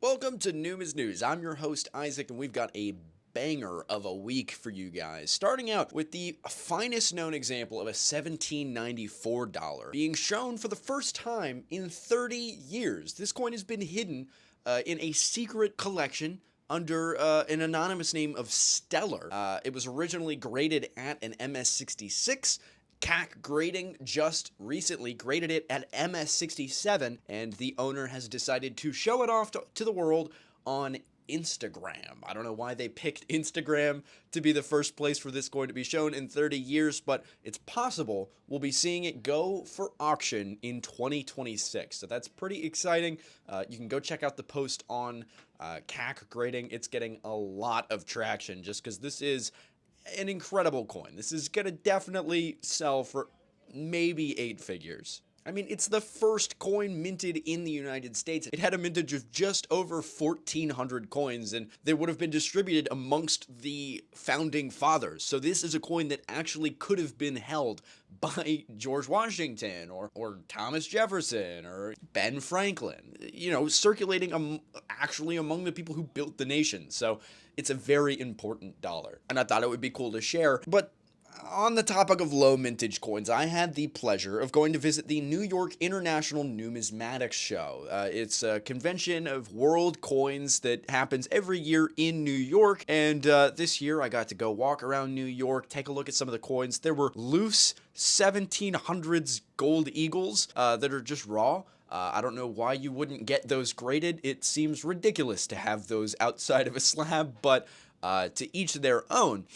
Welcome to Numis News. I'm your host, Isaac, and we've got a banger of a week for you guys. Starting out with the finest known example of a $1794 being shown for the first time in 30 years. This coin has been hidden in a secret collection under an anonymous name of Stellar. It was originally graded at an MS-66. CAC grading just recently graded it at MS-67, and the owner has decided to show it off to the world on Instagram. I don't know why they picked Instagram to be the first place for this coin to be shown in 30 years, but it's possible we'll be seeing it go for auction in 2026. So that's pretty exciting. You can go check out the post on CAC grading. It's getting a lot of traction just because this is an incredible coin. This is gonna definitely sell for maybe 8 figures. I mean, it's the first coin minted in the United States. It had a mintage of just over 1,400 coins, and they would have been distributed amongst the founding fathers. So this is a coin that actually could have been held by George Washington or Thomas Jefferson or Ben Franklin, you know, circulating actually among the people who built the nation. So it's a very important dollar, and I thought it would be cool to share. But on the topic of low mintage coins, I had the pleasure of going to visit the New York International Numismatics Show. It's a convention of world coins that happens every year in New York, and this year I got to go walk around New York, take a look at some of the coins. There were loose 1700s gold eagles that are just raw. I don't know why you wouldn't get those graded. It seems ridiculous to have those outside of a slab, but to each their own.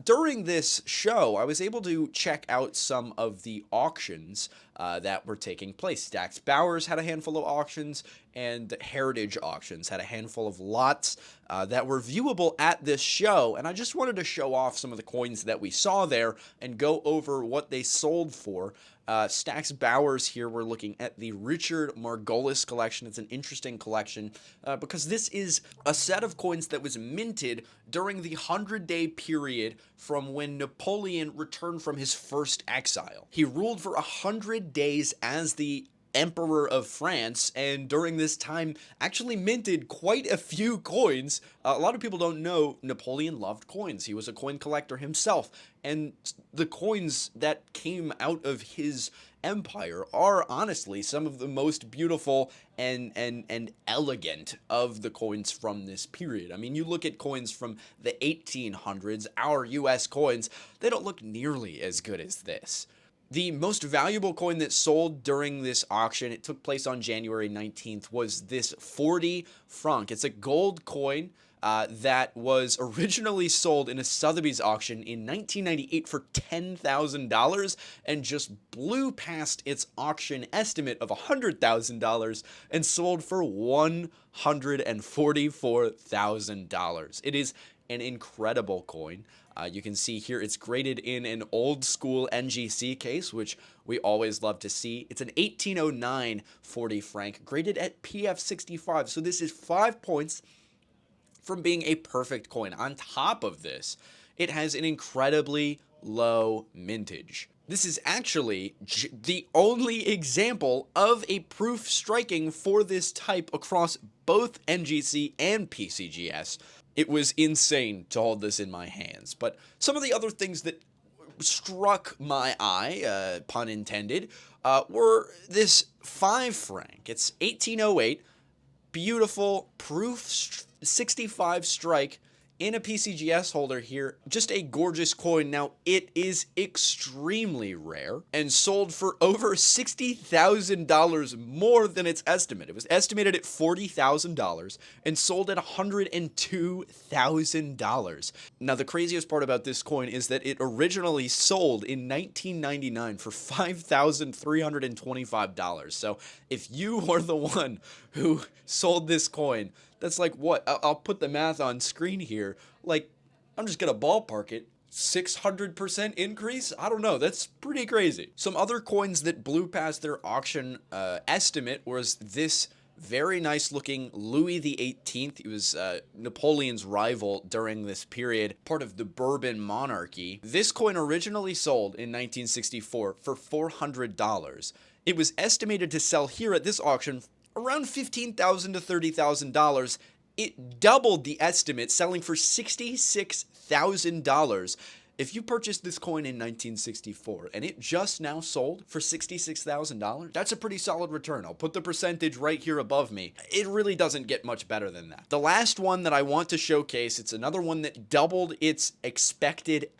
During this show, I was able to check out some of the auctions that were taking place. Stax Bowers had a handful of auctions, and Heritage Auctions had a handful of lots that were viewable at this show. And I just wanted to show off some of the coins that we saw there and go over what they sold for. Stax Bowers here, we're looking at the Richard Margolis collection. It's an interesting collection because this is a set of coins that was minted during the 100-day period from when Napoleon returned from his first exile. He ruled for 100 days as the Emperor of France, and during this time actually minted quite a few coins. A lot of people don't know Napoleon loved coins. He was a coin collector himself, and the coins that came out of his empire are honestly some of the most beautiful and elegant of the coins from this period. I mean, you look at coins from the 1800s, our US coins, they don't look nearly as good as this. The most valuable coin that sold during this auction, it took place on January 19th, was this 40 franc. It's a gold coin that was originally sold in a Sotheby's auction in 1998 for $10,000 and just blew past its auction estimate of $100,000 and sold for $144,000. It is an incredible coin. You can see here it's graded in an old school NGC case, which we always love to see. It's an 1809 40 franc, graded at PF65. So this is 5 points from being a perfect coin. On top of this, it has an incredibly low mintage. This is actually the only example of a proof striking for this type across both NGC and PCGS. It was insane to hold this in my hands. But some of the other things that struck my eye, pun intended, were this 5 franc. It's 1808, beautiful proof 65 strike in a PCGS holder here. Just a gorgeous coin. Now, it is extremely rare and sold for over $60,000 more than its estimate. It was estimated at $40,000 and sold at $102,000. Now, the craziest part about this coin is that it originally sold in 1999 for $5,325. So if you are the one who sold this coin, that's like what? I'll put the math on screen here. Like, I'm just gonna ballpark it. 600% increase? I don't know. That's pretty crazy. Some other coins that blew past their auction estimate was this very nice looking Louis XVIII. He was Napoleon's rival during this period, part of the Bourbon monarchy. This coin originally sold in 1964 for $400. It was estimated to sell here at this auction around $15,000 to $30,000. It doubled the estimate, selling for $66,000. If you purchased this coin in 1964 and it just now sold for $66,000, that's a pretty solid return. I'll put the percentage right here above me. It really doesn't get much better than that. The last one that I want to showcase, it's another one that doubled its expected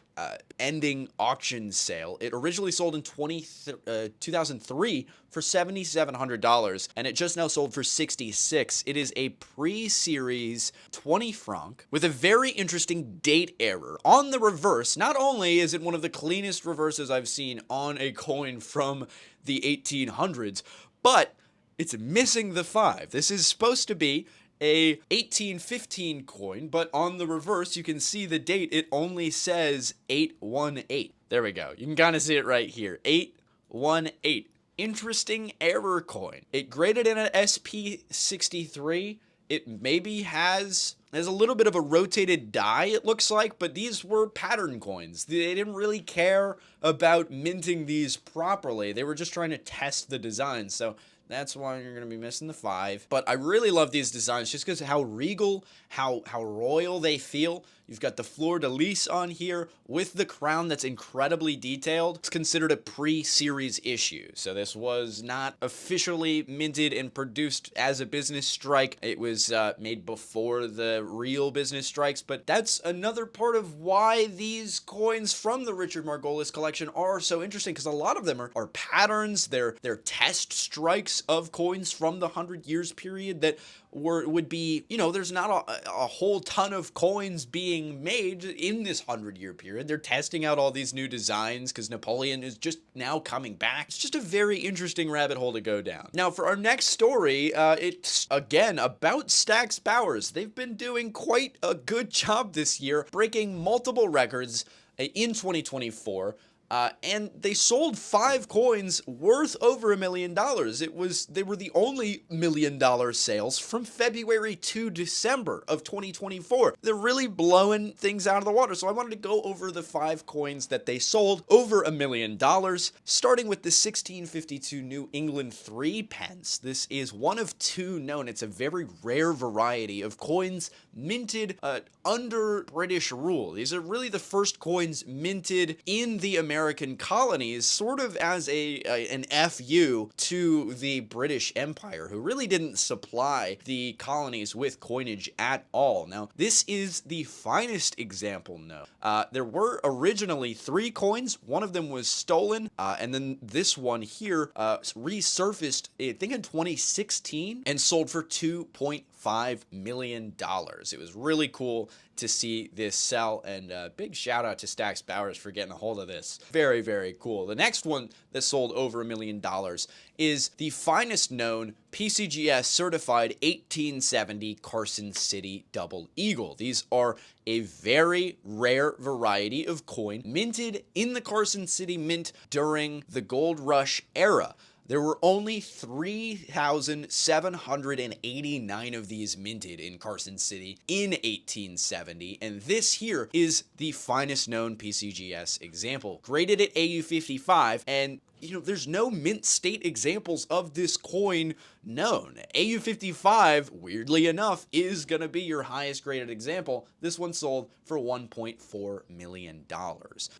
ending auction sale. It originally sold in 2003 for $7,700, and it just now sold for $66,000. It is a pre-series 20 franc with a very interesting date error. On the reverse, not only is it one of the cleanest reverses I've seen on a coin from the 1800s, but it's missing the 5. This is supposed to be a 1815 coin, but on the reverse, you can see the date. It only says 818. There we go. You can kind of see it right here. 818. Interesting error coin. It graded in an SP63. It maybe has a little bit of a rotated die, it looks like, but these were pattern coins. They didn't really care about minting these properly. They were just trying to test the design. So that's why you're going to be missing the 5. But I really love these designs just because of how regal, how royal they feel. You've got the fleur-de-lis on here with the crown that's incredibly detailed. It's considered a pre-series issue, so this was not officially minted and produced as a business strike. It was made before the real business strikes, but that's another part of why these coins from the Richard Margolis collection are so interesting, because a lot of them are patterns. They're test strikes of coins from the 100 years period that would be, you know, there's not a whole ton of coins being made in this 100-year period. They're testing out all these new designs because Napoleon is just now coming back. It's just a very interesting rabbit hole to go down. Now, for our next story, it's, again, about Stack's Bowers. They've been doing quite a good job this year, breaking multiple records in 2024. And they sold 5 coins worth over $1 million. They were the only $1 million sales from February to December of 2024. They're really blowing things out of the water. So I wanted to go over the 5 coins that they sold over $1 million, starting with the 1652 New England Threepence. This is one of 2 known. It's a very rare variety of coins minted under British rule. These are really the first coins minted in the American colonies, sort of as an FU to the British Empire, who really didn't supply the colonies with coinage at all. Now, this is the finest example known. There were originally 3 coins. One of them was stolen, and then this one here resurfaced, I think in 2016, and sold for $2.5 million. It was really cool to see this sell, and big shout out to Stack's Bowers for getting a hold of this. Very, very cool. The next one that sold over $1 million is the finest known PCGS certified 1870 Carson City Double Eagle. These are a very rare variety of coin minted in the Carson City Mint during the Gold Rush era. There were only 3,789 of these minted in Carson City in 1870, and this here is the finest known PCGS example. Graded at AU 55, and you know, there's no mint state examples of this coin known. AU 55, weirdly enough, is going to be your highest graded example. This one sold for $1.4 million.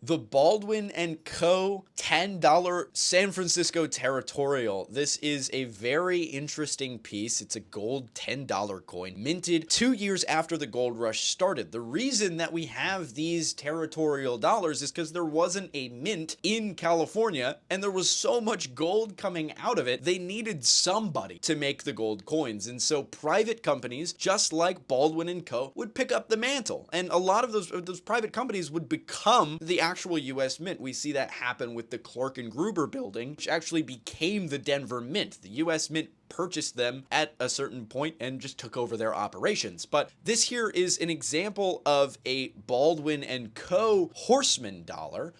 The Baldwin and Co. $10 San Francisco Territorial. This is a very interesting piece. It's a gold $10 coin, minted 2 years after the gold rush started. The reason that we have these territorial dollars is because there wasn't a mint in California, and there was so much gold coming out of it, they needed somebody to make the gold coins. And so private companies, just like Baldwin and Co., would pick up the mantle. And a lot of those private companies would become the actual U.S. Mint. We see that happen with the Clark and Gruber building, which actually became the Denver Mint. The U.S. Mint purchased them at a certain point and just took over their operations. But this here is an example of a Baldwin and Co. Horseman dollar,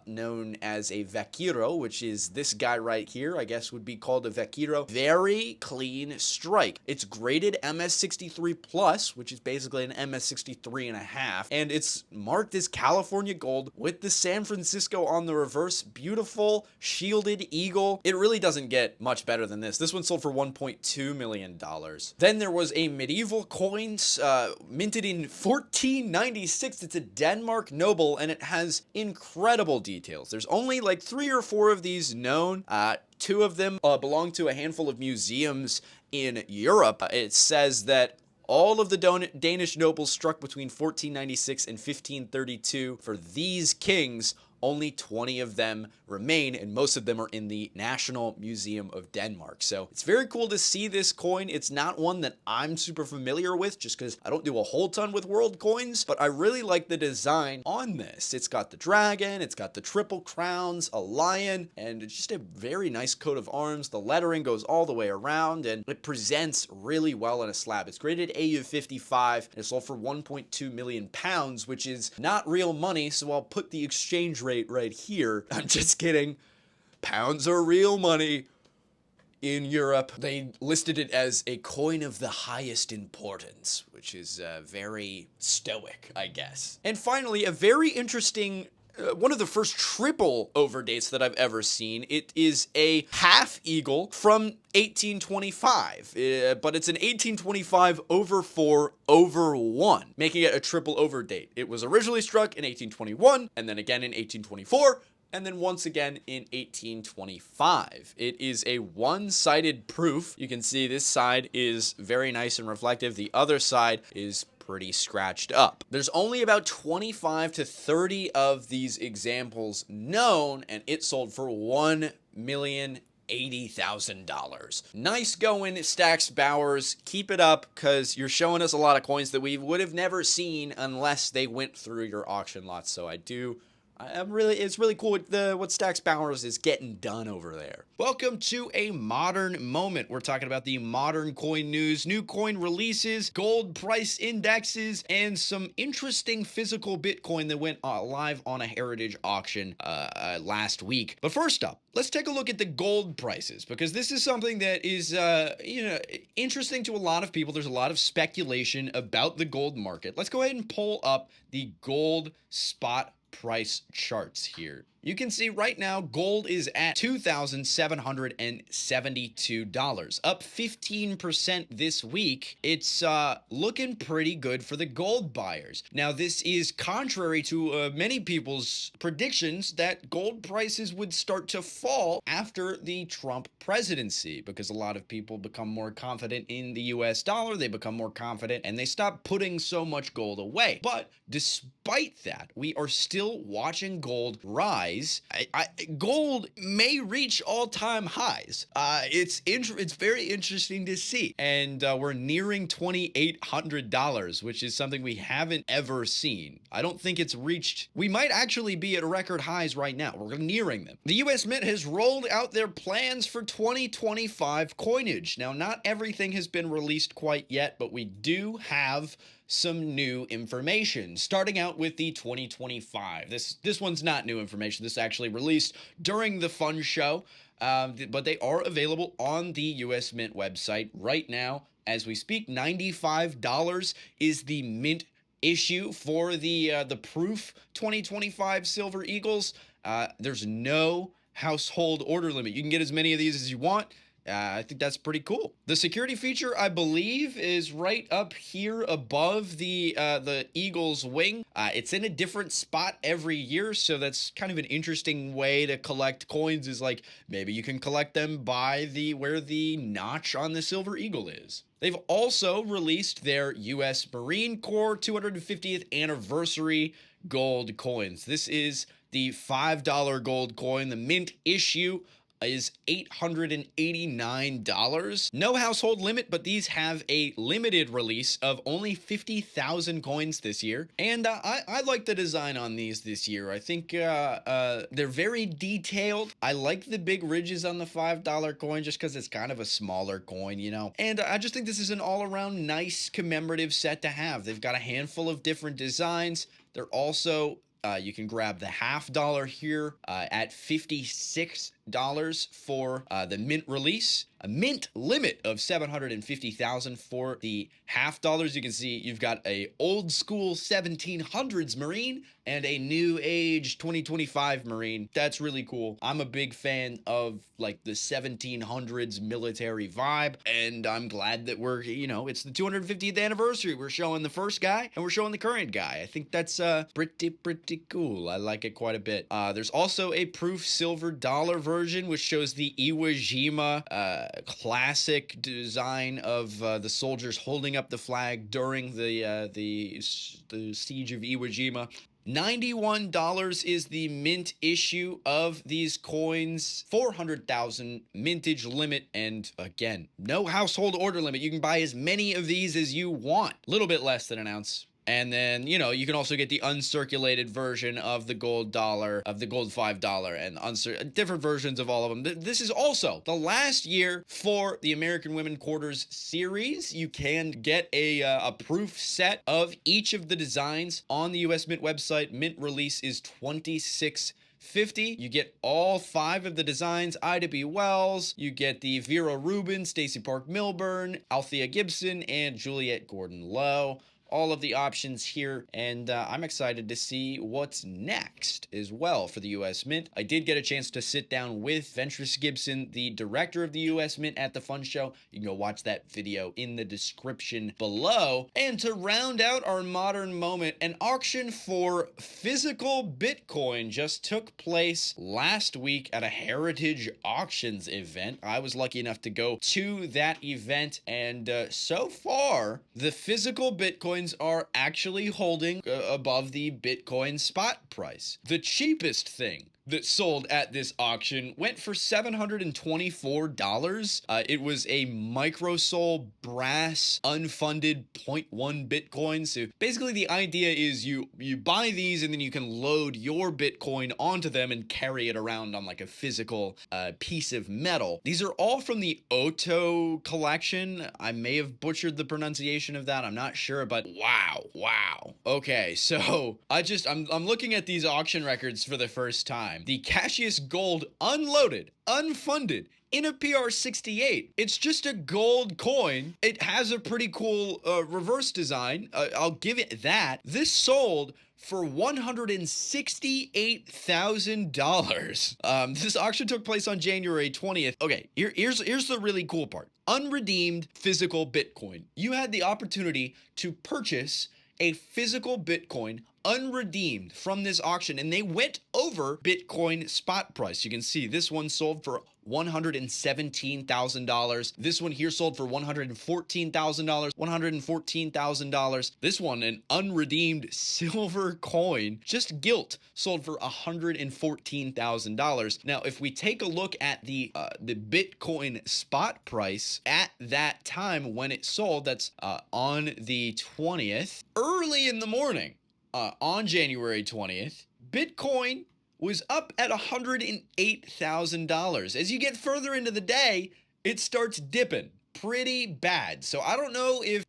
known as a Vaquero, which is this guy right here, I guess would be called a Vaquero. Very clean strike. It's graded MS63 plus, which is basically an MS63 and a half, and it's marked as California gold with the San Francisco on the reverse. Beautiful shielded eagle. It really doesn't get much better than this. This one sold for for $1.2 million. Then there was a medieval coin minted in 1496. It's a Denmark Nobel, and it has incredible details. There's only like 3 or 4 of these known. 2 of them belong to a handful of museums in Europe. It says that all of the Danish nobles struck between 1496 and 1532 for these kings, only 20 of them remain, and most of them are in the National Museum of Denmark. So it's very cool to see this coin. It's not one that I'm super familiar with just because I don't do a whole ton with world coins, but I really like the design on this. It's got the dragon, it's got the triple crowns, a lion, and it's just a very nice coat of arms. The lettering goes all the way around, and it presents really well in a slab. It's graded AU 55, and it's sold for 1.2 million pounds, which is not real money, so I'll put the exchange rate right here. I'm just kidding. Pounds are real money in Europe. They listed it as a coin of the highest importance, which is very stoic, I guess. And finally, a very interesting one of the first triple over dates that I've ever seen. It is a half eagle from 1825, but it's an 1825 over 4 over 1, making it a triple over date. It was originally struck in 1821, and then again in 1824, and then once again in 1825. It is a one-sided proof. You can see this side is very nice and reflective. The other side is pretty scratched up. There's only about 25 to 30 of these examples known, and it sold for $1,080,000. Nice going, Stacks Bowers. Keep it up, because you're showing us a lot of coins that we would have never seen unless they went through your auction lots. So it's really cool what Stacks Bowers is getting done over there. Welcome to a modern moment. We're talking about the modern coin news, new coin releases, gold price indexes, and some interesting physical Bitcoin that went live on a heritage auction last week. But first up, let's take a look at the gold prices, because this is something that is interesting to a lot of people. There's a lot of speculation about the gold market. Let's go ahead and pull up the gold spot price charts here. You can see right now gold is at $2,772, up 15% this week. It's looking pretty good for the gold buyers. Now, this is contrary to many people's predictions that gold prices would start to fall after the Trump presidency, because a lot of people become more confident in the US dollar, they become more confident, and they stop putting so much gold away. But despite that, we are still watching gold rise. Gold may reach all-time highs. It's very interesting to see, and we're nearing $2,800, which is something we haven't ever seen. I don't think it's reached. We might actually be at record highs right now. We're nearing them. The U.S. Mint has rolled out their plans for 2025 coinage. Now, not everything has been released quite yet, but we do have some new information, starting out with the 2025. This one's not new information. This actually released during the fun show, but they are available on the US Mint website right now as we speak. $95 is the mint issue for the proof 2025 Silver Eagles. There's no household order limit. You can get as many of these as you want. I think that's pretty cool. The security feature, I believe, is right up here above the Eagle's wing. It's in a different spot every year, so that's kind of an interesting way to collect coins, is like maybe you can collect them by where the notch on the Silver Eagle is. They've also released their U.S. Marine Corps 250th anniversary gold coins. This is the $5 gold coin. The mint issue is $889. No household limit, but these have a limited release of only 50,000 coins this year. And I like the design on these this year. I think they're very detailed. I like the big ridges on the $5 coin just because it's kind of a smaller coin, you know. And I just think this is an all-around nice commemorative set to have. They've got a handful of different designs. They're also you can grab the $50 here at $56 for the mint release. A mint limit of 750,000 for the half dollars. You can see you've got a old school 1700s Marine and a new age 2025 Marine. That's really cool. I'm a big fan of like the 1700s military vibe, and I'm glad that we're, it's the 250th anniversary. We're showing the first guy and we're showing the current guy. I think that's pretty cool. I like it quite a bit. There's also a proof silver dollar version which shows the Iwo Jima classic design of the soldiers holding up the flag during the siege of Iwo Jima. $91 is the mint issue of these coins, 400,000 mintage limit, and again, no household order limit. You can buy as many of these as you want. A little bit less than an ounce. And then, you can also get the uncirculated version of the gold dollar, of the gold $5, and different versions of all of them. This is also the last year for the American Women Quarters series. You can get a proof set of each of the designs on the US Mint website. Mint release is $26.50. You get all 5 of the designs. Ida B. Wells. You get the Vera Rubin, Stacey Park Milburn, Althea Gibson, and Juliette Gordon-Low. All of the options here, and I'm excited to see what's next as well for the US Mint. I did get a chance to sit down with Ventris Gibson, the director of the US Mint, at the Fun Show. You can go watch that video in the description below. And to round out our modern moment, an auction for physical Bitcoin just took place last week at a Heritage Auctions event. I was lucky enough to go to that event, and so far, the physical Bitcoin are actually holding above the Bitcoin spot price. The cheapest thing that sold at this auction went for $724. It was a microsol brass unfunded 0.1 Bitcoin. So basically the idea is you buy these and then you can load your Bitcoin onto them and carry it around on like a physical piece of metal. These are all from the OTOH collection. I may have butchered the pronunciation of that. I'm not sure, but wow. Okay, so I'm looking at these auction records for the first time. The Cassius Gold unloaded, unfunded, in a PR68. It's just a gold coin. It has a pretty cool reverse design. I'll give it that. This sold for $168,000. This auction took place on January 20th. Okay, here's the really cool part. Unredeemed physical Bitcoin. You had the opportunity to purchase a physical Bitcoin unredeemed from this auction, and they went over Bitcoin spot price. You can see this one sold for $117,000. This one here sold for $114,000, $114,000. This one, an unredeemed silver coin, just gilt, sold for $114,000. Now, if we take a look at the Bitcoin spot price at that time when it sold, that's on the 20th, early in the morning, on January 20th, Bitcoin was up at $108,000. As you get further into the day, it starts dipping pretty bad. So I don't know if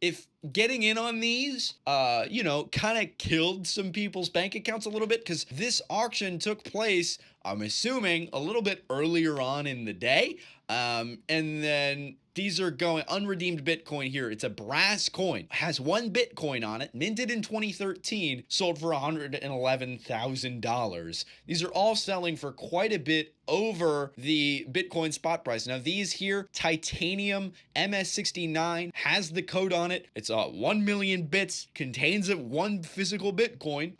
getting in on these, kind of killed some people's bank accounts a little bit, because this auction took place, I'm assuming, a little bit earlier on in the day. And then these are going unredeemed Bitcoin here. It's a brass coin, has 1 Bitcoin on it, minted in 2013, sold for $111,000. These are all selling for quite a bit over the Bitcoin spot price. Now these here, titanium MS69, has the code on it. It's 1 million bits, contains 1 physical Bitcoin,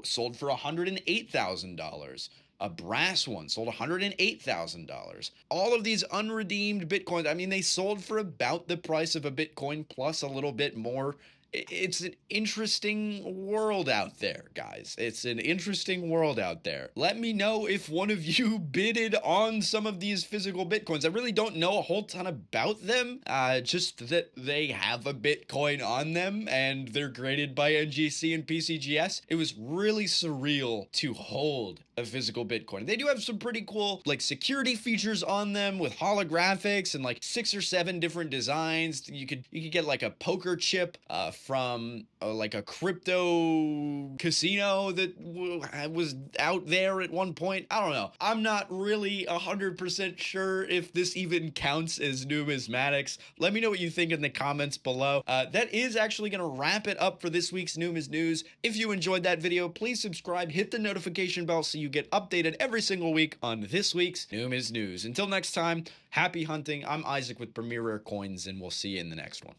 sold for $108,000. A brass one sold $108,000. All of these unredeemed Bitcoins, I mean, they sold for about the price of a Bitcoin plus a little bit more. It's an interesting world out there, guys. It's an interesting world out there. Let me know if one of you bidded on some of these physical Bitcoins. I really don't know a whole ton about them, just that they have a Bitcoin on them and they're graded by NGC and PCGS. It was really surreal to hold a physical Bitcoin. They do have some pretty cool like security features on them with holographics and like 6 or 7 different designs. You could get like a poker chip from like a crypto casino that was out there at one point. I don't know. I'm not really 100% sure if this even counts as numismatics. Let me know what you think in the comments below. That is actually going to wrap it up for this week's Numis News. If you enjoyed that video, please subscribe, hit the notification bell so you get updated every single week on this week's Numis News. Until next time, happy hunting. I'm Isaac with Premier Rare Coins, and we'll see you in the next one.